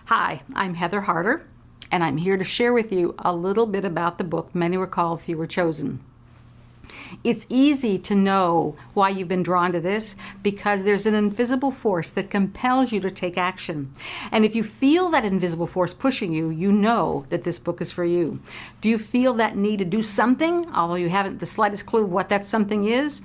Hi, I'm Heather Harder, and I'm here to share with you a little bit about the book Many Were Called, Few Were Chosen. It's easy to know why you've been drawn to this because there's an invisible force that compels you to take action. And if you feel that invisible force pushing you, you know that this book is for you. Do you feel that need to do something, although you haven't the slightest clue what that something is?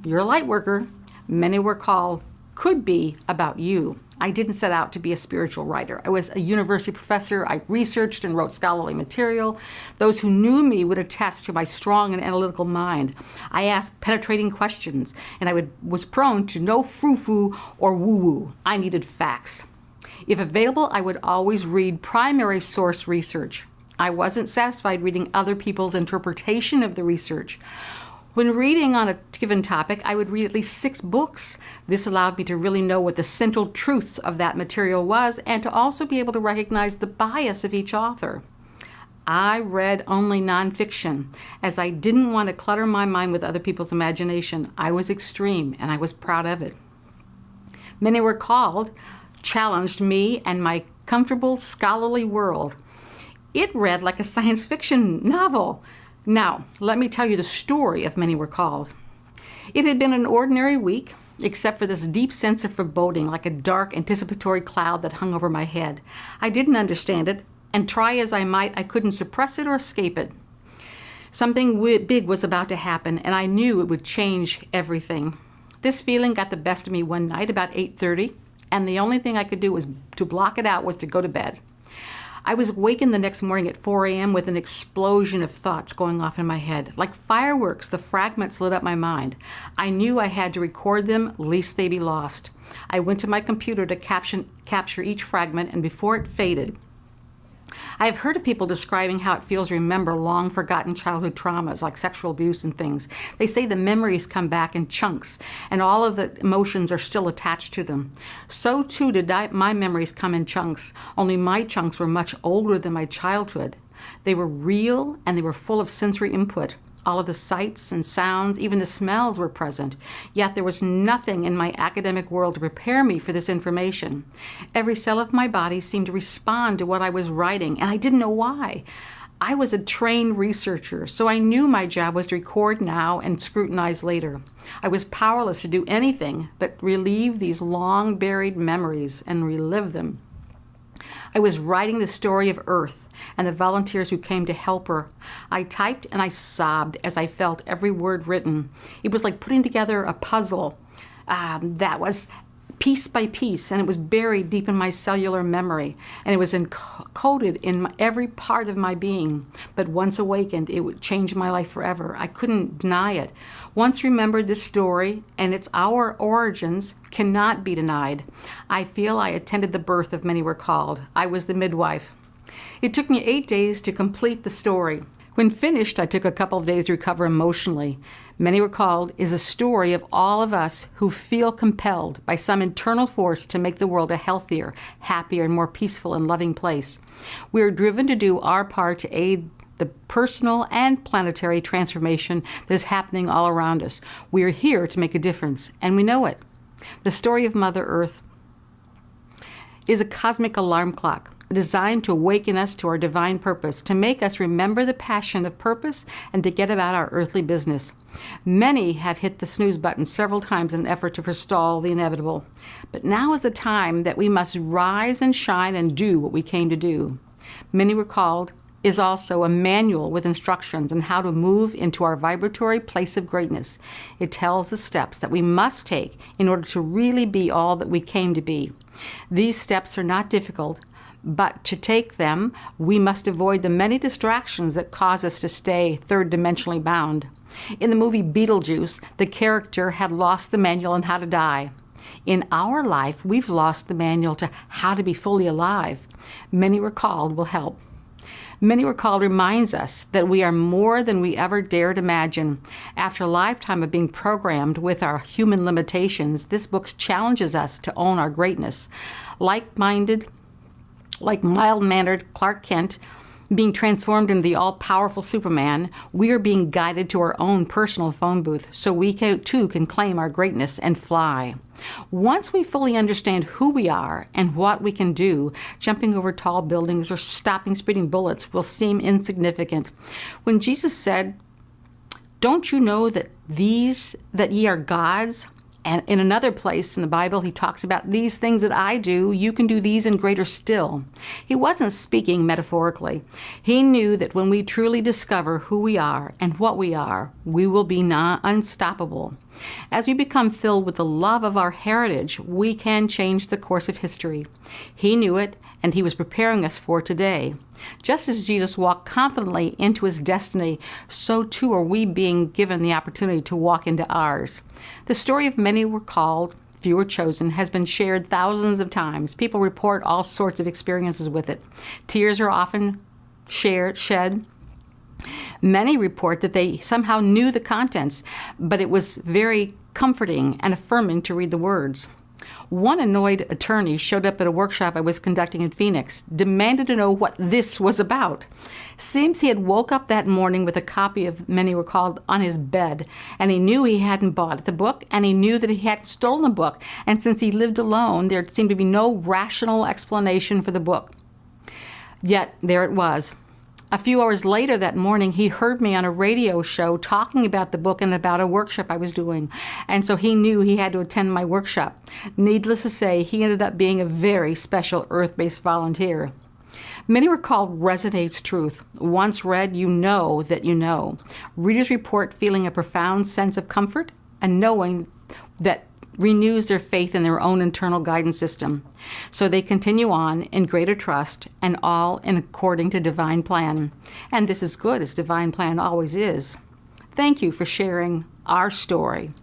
You're a light worker. Many Were Called could be about you. I didn't set out to be a spiritual writer. I was a university professor. I researched and wrote scholarly material. Those who knew me would attest to my strong and analytical mind. I asked penetrating questions, and I was prone to no frou-frou or woo-woo. I needed facts. If available, I would always read primary source research. I wasn't satisfied reading other people's interpretation of the research. When reading on a given topic, I would read at least 6 books. This allowed me to really know what the central truth of that material was and to also be able to recognize the bias of each author. I read only nonfiction, as I didn't want to clutter my mind with other people's imagination. I was extreme, and I was proud of it. Many Were Called challenged me and my comfortable scholarly world. It read like a science fiction novel. Now, let me tell you the story of Many Were Called. It had been an ordinary week, except for this deep sense of foreboding, like a dark, anticipatory cloud that hung over my head. I didn't understand it, and try as I might, I couldn't suppress it or escape it. Something big was about to happen, and I knew it would change everything. This feeling got the best of me one night about 8:30, and the only thing I could do was to block it out was to go to bed. I was wakened the next morning at 4 a.m. with an explosion of thoughts going off in my head. Like fireworks, the fragments lit up my mind. I knew I had to record them, lest they be lost. I went to my computer to capture each fragment, and before it faded, I have heard of people describing how it feels to remember long forgotten childhood traumas like sexual abuse and things. They say the memories come back in chunks and all of the emotions are still attached to them. So too did my memories come in chunks, only my chunks were much older than my childhood. They were real and they were full of sensory input. All of the sights and sounds, even the smells were present. Yet there was nothing in my academic world to prepare me for this information. Every cell of my body seemed to respond to what I was writing, and I didn't know why. I was a trained researcher, so I knew my job was to record now and scrutinize later. I was powerless to do anything but relieve these long-buried memories and relive them. I was writing the story of Earth and the volunteers who came to help her. I typed and I sobbed as I felt every word written. It was like putting together a puzzle that was piece by piece, and it was buried deep in my cellular memory, and it was encoded in every part of my being. But once awakened, it would change my life forever. I couldn't deny it. Once remembered, this story and its our origins cannot be denied. I feel I attended the birth of Many Were Called. I was the midwife. It took me 8 days to complete the story. When finished, I took a couple of days to recover emotionally. Many Were Called is a story of all of us who feel compelled by some internal force to make the world a healthier, happier, and more peaceful and loving place. We are driven to do our part to aid the personal and planetary transformation that is happening all around us. We are here to make a difference, and we know it. The story of Mother Earth is a cosmic alarm clock designed to awaken us to our divine purpose, to make us remember the passion of purpose, and to get about our earthly business. Many have hit the snooze button several times in an effort to forestall the inevitable. But now is the time that we must rise and shine and do what we came to do. Many Were Called is also a manual with instructions on how to move into our vibratory place of greatness. It tells the steps that we must take in order to really be all that we came to be. These steps are not difficult, but to take them, we must avoid the many distractions that cause us to stay third-dimensionally bound. In the movie Beetlejuice, the character had lost the manual on how to die. In our life, we've lost the manual to how to be fully alive. Many Were Called will help. Many Were Called reminds us that we are more than we ever dared imagine. After a lifetime of being programmed with our human limitations, this book challenges us to own our greatness. Like mild-mannered Clark Kent being transformed into the all-powerful Superman, we are being guided to our own personal phone booth so we too can claim our greatness and fly. Once we fully understand who we are and what we can do, jumping over tall buildings or stopping speeding bullets will seem insignificant. When Jesus said, "Don't you know that ye are gods?" And in another place in the Bible, he talks about these things that I do, you can do these and greater still. He wasn't speaking metaphorically. He knew that when we truly discover who we are and what we are, we will be unstoppable. As we become filled with the love of our heritage, we can change the course of history. He knew it, and he was preparing us for today. Just as Jesus walked confidently into his destiny, so too are we being given the opportunity to walk into ours. The story of many were called, few were chosen has been shared thousands of times. People report all sorts of experiences with it. Tears are often shed. Many report that they somehow knew the contents, but it was very comforting and affirming to read the words. One annoyed attorney showed up at a workshop I was conducting in Phoenix, demanded to know what this was about. Seems he had woke up that morning with a copy of Many Were Called on his bed, and he knew he hadn't bought the book, and he knew that he hadn't stolen the book, and since he lived alone, there seemed to be no rational explanation for the book. Yet there it was. A few hours later that morning, he heard me on a radio show talking about the book and about a workshop I was doing, and so he knew he had to attend my workshop. Needless to say, he ended up being a very special Earth-based volunteer. Many Were Called resonates truth. Once read, you know that you know. Readers report feeling a profound sense of comfort and knowing that renews their faith in their own internal guidance system. So they continue on in greater trust and all in according to divine plan. And this is good as divine plan always is. Thank you for sharing our story.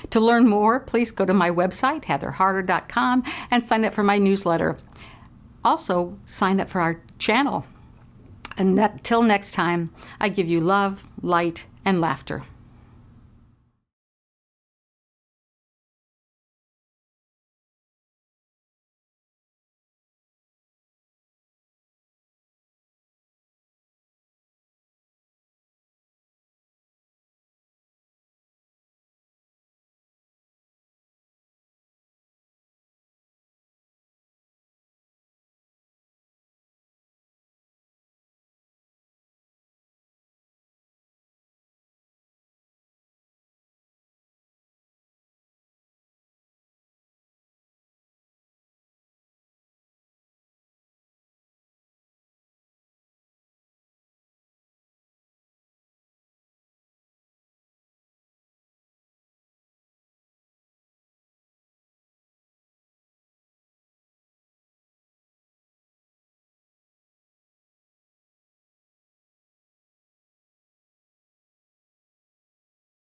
To learn more, please go to my website, heatherharder.com, and sign up for my newsletter. Also, sign up for our channel. And till next time, I give you love, light, and laughter.